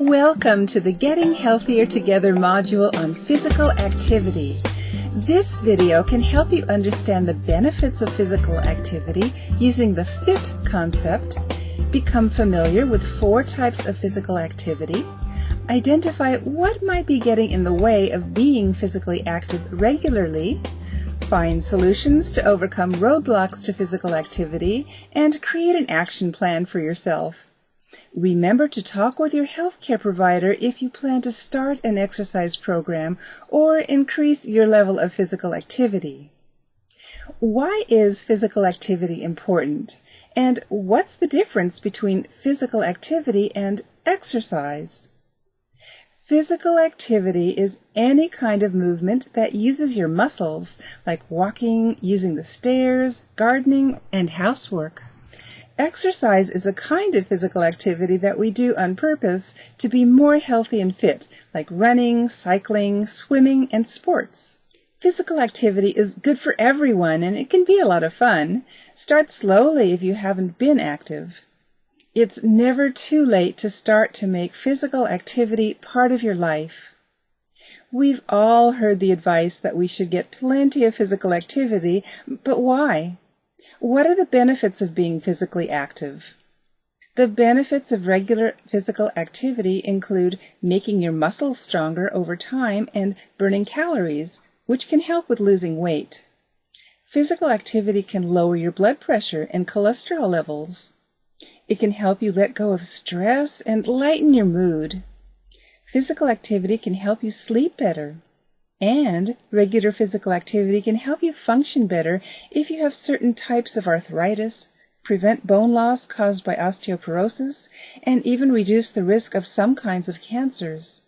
Welcome to the Getting Healthier Together module on physical activity. This video can help you understand the benefits of physical activity using the FIT concept, become familiar with 4 types of physical activity, identify what might be getting in the way of being physically active regularly, find solutions to overcome roadblocks to physical activity, and create an action plan for yourself. Remember to talk with your healthcare provider if you plan to start an exercise program or increase your level of physical activity. Why is physical activity important? And what's the difference between physical activity and exercise? Physical activity is any kind of movement that uses your muscles, like walking, using the stairs, gardening, and housework. Exercise is a kind of physical activity that we do on purpose to be more healthy and fit, like running, cycling, swimming, and sports. Physical activity is good for everyone, and it can be a lot of fun. Start slowly if you haven't been active. It's never too late to start to make physical activity part of your life. We've all heard the advice that we should get plenty of physical activity, but why? What are the benefits of being physically active? The benefits of regular physical activity include making your muscles stronger over time and burning calories, which can help with losing weight. Physical activity can lower your blood pressure and cholesterol levels. It can help you let go of stress and lighten your mood. Physical activity can help you sleep better. And regular physical activity can help you function better if you have certain types of arthritis, prevent bone loss caused by osteoporosis, and even reduce the risk of some kinds of cancers.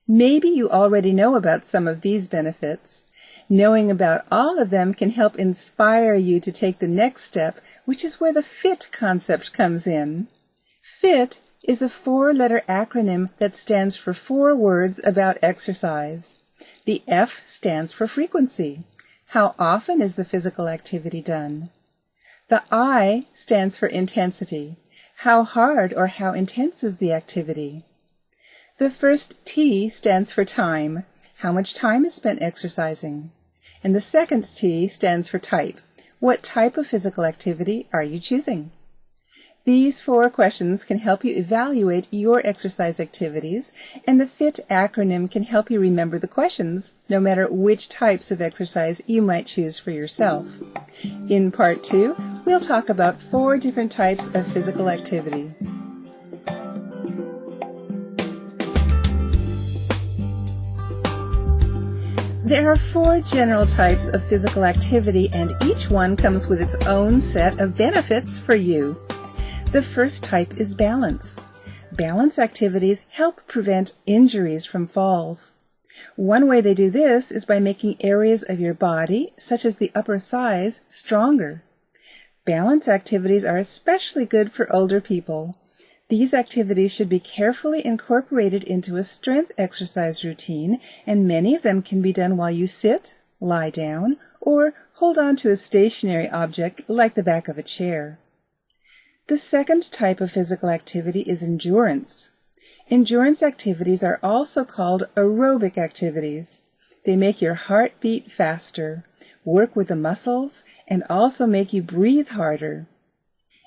Maybe you already know about some of these benefits. Knowing about all of them can help inspire you to take the next step, which is where the FIT concept comes in. FIT is a 4-letter acronym that stands for 4 words about exercise. The F stands for frequency. How often is the physical activity done? The I stands for intensity. How hard or how intense is the activity? The first T stands for time. How much time is spent exercising? And the second T stands for type. What type of physical activity are you choosing? These 4 questions can help you evaluate your exercise activities, and the FIT acronym can help you remember the questions, no matter which types of exercise you might choose for yourself. In Part 2, we'll talk about 4 different types of physical activity. There are 4 general types of physical activity, and each one comes with its own set of benefits for you. The first type is balance. Balance activities help prevent injuries from falls. One way they do this is by making areas of your body, such as the upper thighs, stronger. Balance activities are especially good for older people. These activities should be carefully incorporated into a strength exercise routine, and many of them can be done while you sit, lie down, or hold on to a stationary object like the back of a chair. The second type of physical activity is endurance. Endurance activities are also called aerobic activities. They make your heart beat faster, work with the muscles, and also make you breathe harder.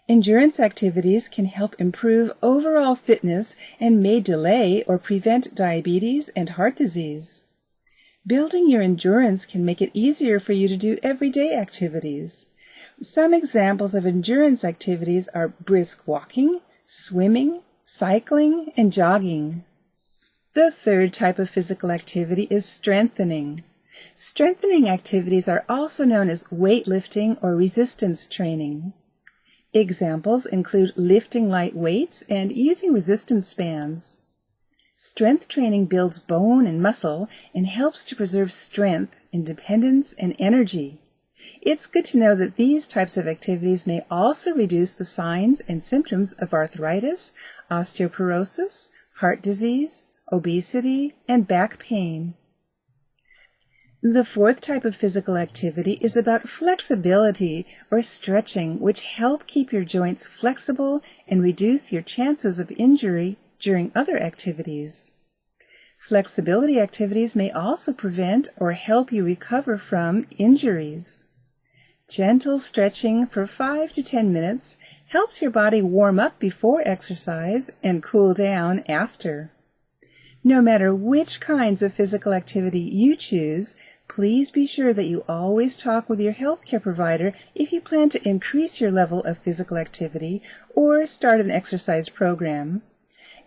Endurance activities can help improve overall fitness and may delay or prevent diabetes and heart disease. Building your endurance can make it easier for you to do everyday activities. Some examples of endurance activities are brisk walking, swimming, cycling, and jogging. The third type of physical activity is strengthening. Strengthening activities are also known as weightlifting or resistance training. Examples include lifting light weights and using resistance bands. Strength training builds bone and muscle and helps to preserve strength, independence, and energy. It's good to know that these types of activities may also reduce the signs and symptoms of arthritis, osteoporosis, heart disease, obesity, and back pain. The fourth type of physical activity is about flexibility or stretching, which help keep your joints flexible and reduce your chances of injury during other activities. Flexibility activities may also prevent or help you recover from injuries. Gentle stretching for 5 to 10 minutes helps your body warm up before exercise and cool down after. No matter which kinds of physical activity you choose, please be sure that you always talk with your healthcare provider if you plan to increase your level of physical activity or start an exercise program.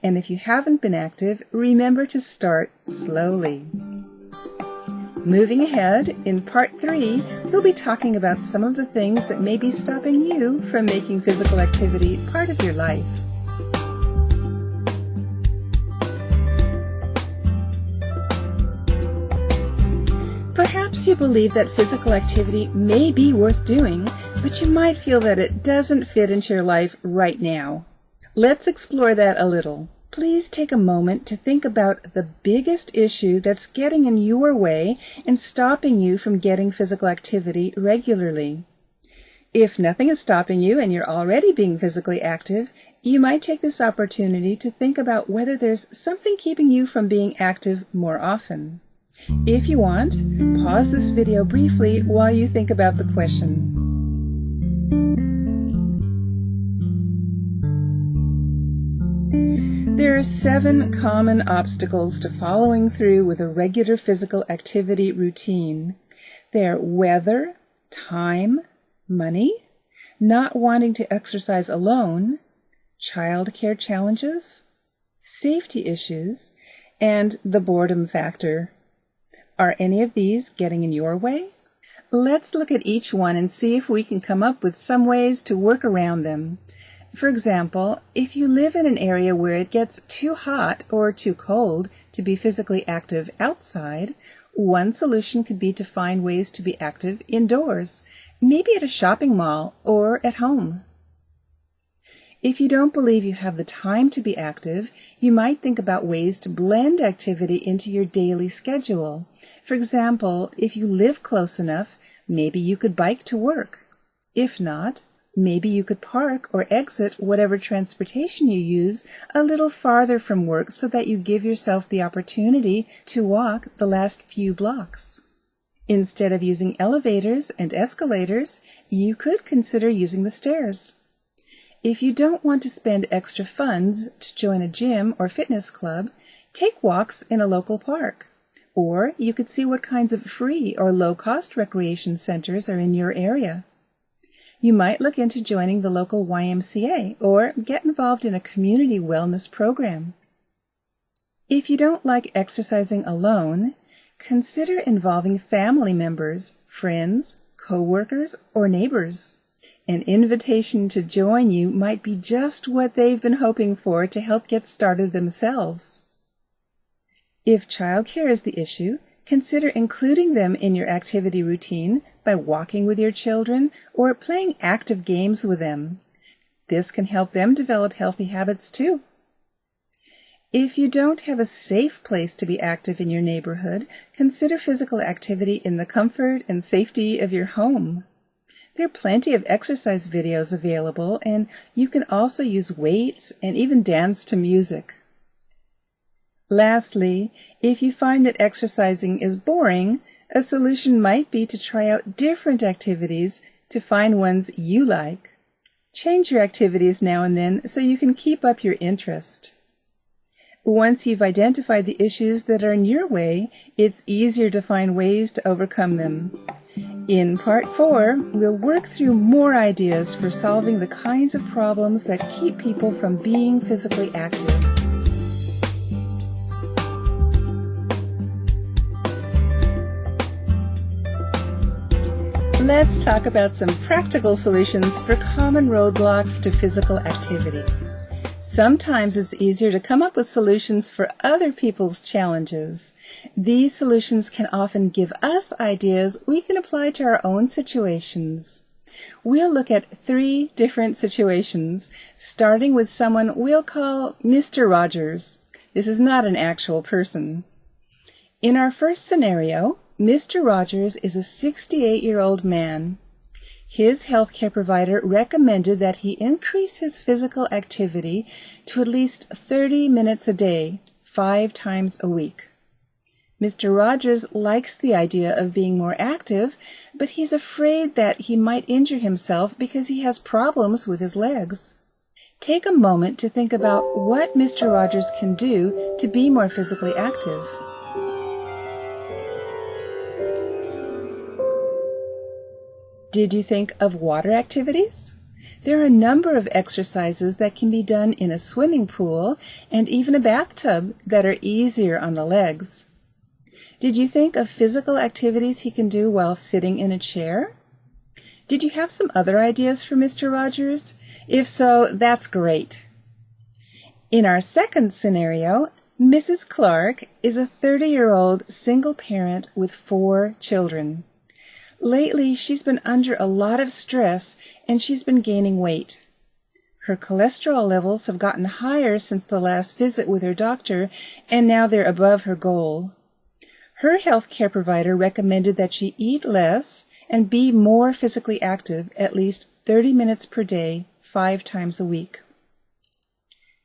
And if you haven't been active, remember to start slowly. Moving ahead, in Part 3, we'll be talking about some of the things that may be stopping you from making physical activity part of your life. Perhaps you believe that physical activity may be worth doing, but you might feel that it doesn't fit into your life right now. Let's explore that a little. Please take a moment to think about the biggest issue that's getting in your way and stopping you from getting physical activity regularly. If nothing is stopping you and you're already being physically active, you might take this opportunity to think about whether there's something keeping you from being active more often. If you want, pause this video briefly while you think about the question. There are 7 common obstacles to following through with a regular physical activity routine. They are weather, time, money, not wanting to exercise alone, child care challenges, safety issues, and the boredom factor. Are any of these getting in your way? Let's look at each one and see if we can come up with some ways to work around them. For example, if you live in an area where it gets too hot or too cold to be physically active outside, one solution could be to find ways to be active indoors, maybe at a shopping mall or at home. If you don't believe you have the time to be active, you might think about ways to blend activity into your daily schedule. For example, if you live close enough, maybe you could bike to work. If not, maybe you could park or exit whatever transportation you use a little farther from work so that you give yourself the opportunity to walk the last few blocks. Instead of using elevators and escalators, you could consider using the stairs. If you don't want to spend extra funds to join a gym or fitness club, take walks in a local park. Or you could see what kinds of free or low-cost recreation centers are in your area. You might look into joining the local YMCA or get involved in a community wellness program. If you don't like exercising alone, consider involving family members, friends, co-workers, or neighbors. An invitation to join you might be just what they've been hoping for to help get started themselves. If childcare is the issue, consider including them in your activity routine by walking with your children or playing active games with them. This can help them develop healthy habits too. If you don't have a safe place to be active in your neighborhood, consider physical activity in the comfort and safety of your home. There are plenty of exercise videos available, and you can also use weights and even dance to music. Lastly, if you find that exercising is boring, a solution might be to try out different activities to find ones you like. Change your activities now and then so you can keep up your interest. Once you've identified the issues that are in your way, it's easier to find ways to overcome them. In Part 4, we'll work through more ideas for solving the kinds of problems that keep people from being physically active. Let's talk about some practical solutions for common roadblocks to physical activity. Sometimes it's easier to come up with solutions for other people's challenges. These solutions can often give us ideas we can apply to our own situations. We'll look at 3 different situations, starting with someone we'll call Mr. Rogers. This is not an actual person. In our first scenario, Mr. Rogers is a 68-year-old man. His healthcare provider recommended that he increase his physical activity to at least 30 minutes a day, 5 times a week. Mr. Rogers likes the idea of being more active, but he's afraid that he might injure himself because he has problems with his legs. Take a moment to think about what Mr. Rogers can do to be more physically active. Did you think of water activities? There are a number of exercises that can be done in a swimming pool and even a bathtub that are easier on the legs. Did you think of physical activities he can do while sitting in a chair? Did you have some other ideas for Mr. Rogers? If so, that's great. In our second scenario, Mrs. Clark is a 30-year-old single parent with 4 children. Lately, she's been under a lot of stress and she's been gaining weight. Her cholesterol levels have gotten higher since the last visit with her doctor, and now they're above her goal. Her health care provider recommended that she eat less and be more physically active, at least 30 minutes per day, 5 times a week.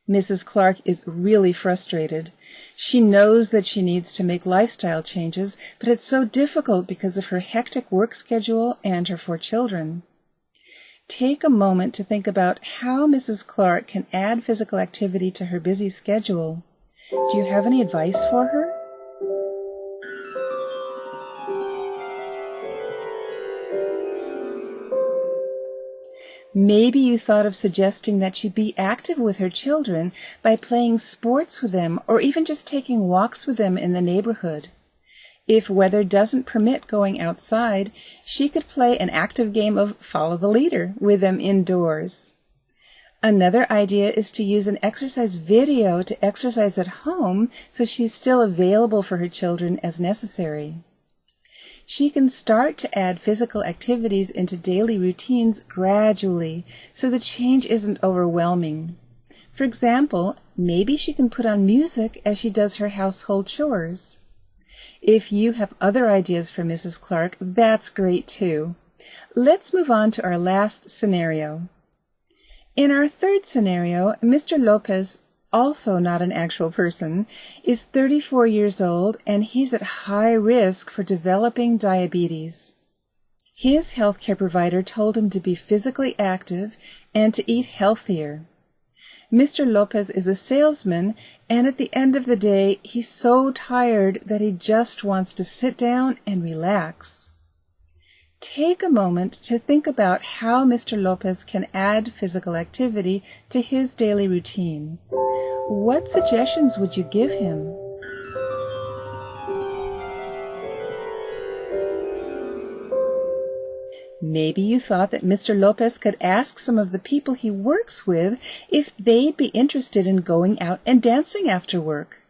Mrs. Clark is really frustrated. She knows that she needs to make lifestyle changes, but it's so difficult because of her hectic work schedule and her 4 children. Take a moment to think about how Mrs. Clark can add physical activity to her busy schedule. Do you have any advice for her? Maybe you thought of suggesting that she be active with her children by playing sports with them or even just taking walks with them in the neighborhood. If weather doesn't permit going outside, she could play an active game of follow the leader with them indoors. Another idea is to use an exercise video to exercise at home so she's still available for her children as necessary. She can start to add physical activities into daily routines gradually so the change isn't overwhelming. For example, maybe she can put on music as she does her household chores. If you have other ideas for Mrs. Clark, that's great too. Let's move on to our last scenario. In our third scenario, Mr. Lopez, also not an actual person, is 34 years old and he's at high risk for developing diabetes. His healthcare provider told him to be physically active and to eat healthier. Mr. Lopez is a salesman, and at the end of the day, he's so tired that he just wants to sit down and relax. Take a moment to think about how Mr. Lopez can add physical activity to his daily routine. What suggestions would you give him? Maybe you thought that Mr. Lopez could ask some of the people he works with if they'd be interested in going out and dancing after work.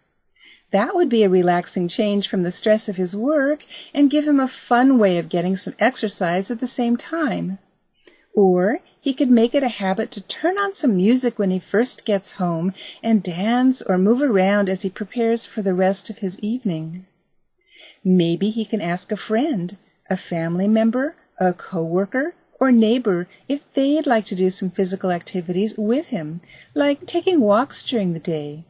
That would be a relaxing change from the stress of his work and give him a fun way of getting some exercise at the same time. Or he could make it a habit to turn on some music when he first gets home and dance or move around as he prepares for the rest of his evening. Maybe he can ask a friend, a family member, a coworker, or neighbor if they'd like to do some physical activities with him, like taking walks during the day.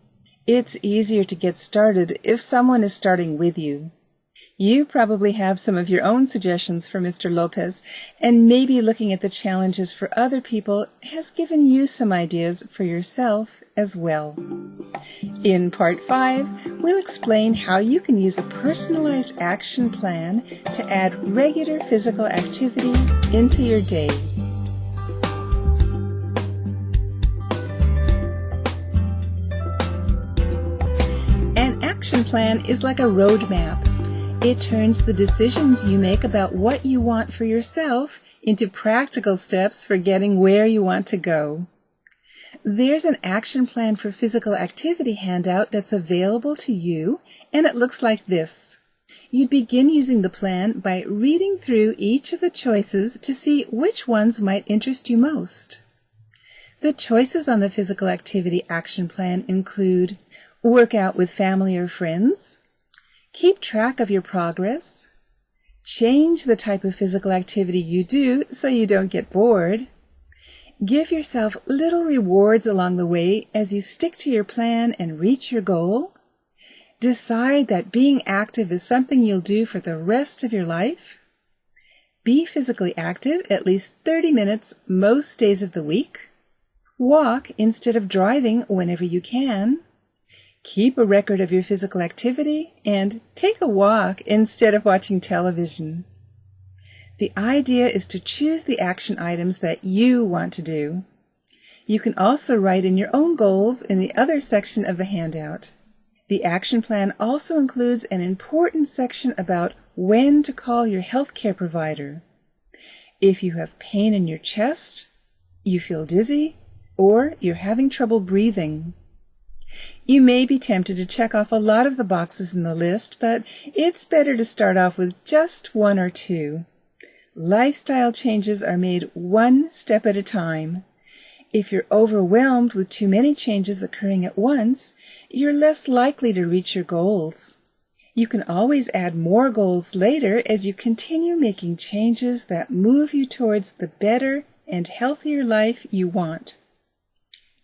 It's easier to get started if someone is starting with you. You probably have some of your own suggestions for Mr. Lopez, and maybe looking at the challenges for other people has given you some ideas for yourself as well. In Part 5, we'll explain how you can use a personalized action plan to add regular physical activity into your day. An action plan is like a roadmap. It turns the decisions you make about what you want for yourself into practical steps for getting where you want to go. There's an action plan for physical activity handout that's available to you, and it looks like this. You'd begin using the plan by reading through each of the choices to see which ones might interest you most. The choices on the physical activity action plan include work out with family or friends, keep track of your progress, Change the type of physical activity you do so you don't get bored. Give yourself little rewards along the way as you stick to your plan and reach your goal. Decide that being active is something you'll do for the rest of your life. Be physically active at least 30 minutes most days of the week. Walk instead of driving whenever you can. Keep a record of your physical activity and take a walk instead of watching television. The idea is to choose the action items that you want to do. You can also write in your own goals in the other section of the handout. The action plan also includes an important section about when to call your healthcare provider. If you have pain in your chest, you feel dizzy, or you're having trouble breathing. You may be tempted to check off a lot of the boxes in the list, but it's better to start off with just one or two. Lifestyle changes are made one step at a time. If you're overwhelmed with too many changes occurring at once, you're less likely to reach your goals. You can always add more goals later as you continue making changes that move you towards the better and healthier life you want.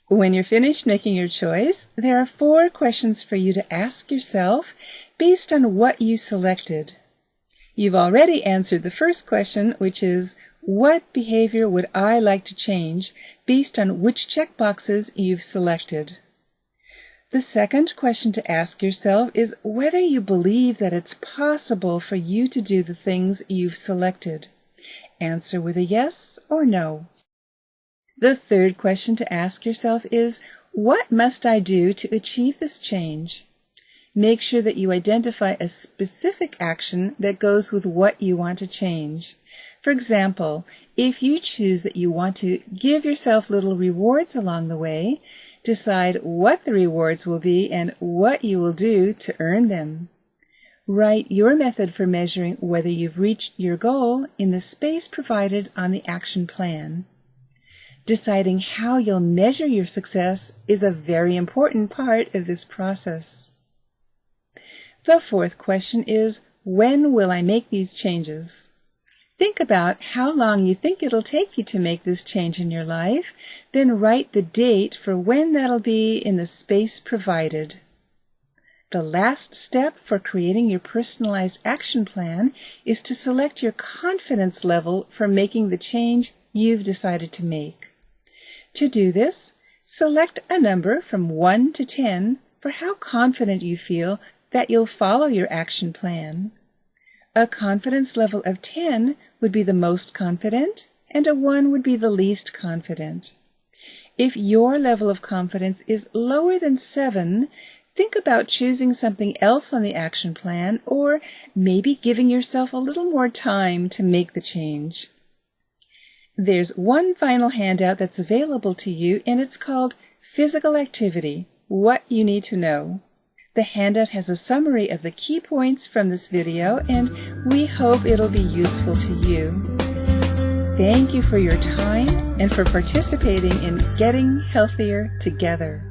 When you're finished making your choice, there are 4 questions for you to ask yourself based on what you selected. You've already answered the first question, which is, what behavior would I like to change based on which checkboxes you've selected? The second question to ask yourself is whether you believe that it's possible for you to do the things you've selected. Answer with a yes or no. The third question to ask yourself is, what must I do to achieve this change? Make sure that you identify a specific action that goes with what you want to change. For example, if you choose that you want to give yourself little rewards along the way, decide what the rewards will be and what you will do to earn them. Write your method for measuring whether you've reached your goal in the space provided on the action plan. Deciding how you'll measure your success is a very important part of this process. The fourth question is, when will I make these changes? Think about how long you think it'll take you to make this change in your life, then write the date for when that'll be in the space provided. The last step for creating your personalized action plan is to select your confidence level for making the change you've decided to make. To do this, select a number from 1 to 10 for how confident you feel that you'll follow your action plan. A confidence level of 10 would be the most confident, and a 1 would be the least confident. If your level of confidence is lower than 7, think about choosing something else on the action plan, or maybe giving yourself a little more time to make the change. There's one final handout that's available to you, and it's called Physical Activity: What You Need to Know. The handout has a summary of the key points from this video, and we hope it'll be useful to you. Thank you for your time and for participating in Getting Healthier Together.